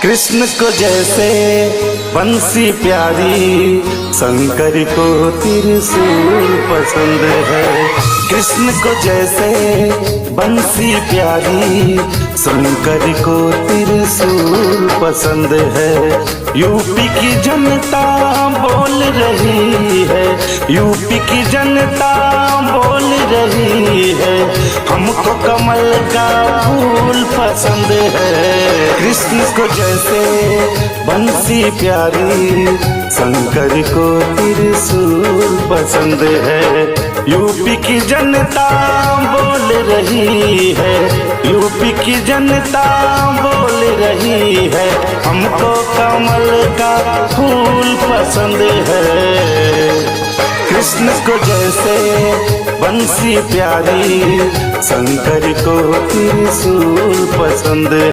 कृष्ण को जैसे बंसी प्यारी, शंकर को त्रिशूल पसंद है। कृष्ण को जैसे बंसी प्यारी, शंकर को त्रिशूल पसंद है। यूपी की जनता बोल रही है, यूपी की जनता बोल रही है, हमको कमल का फूल पसंद है। कृष्ण को जैसे बंसी प्यारी, शंकर को त्रिशूल पसंद है। यूपी की जनता बोल रही है, यूपी की जनता बोल रही है, हमको कमल का फूल पसंद है। कृष्ण को जैसे बंसी प्यारी, शंकर को त्रिशूल पसंद है।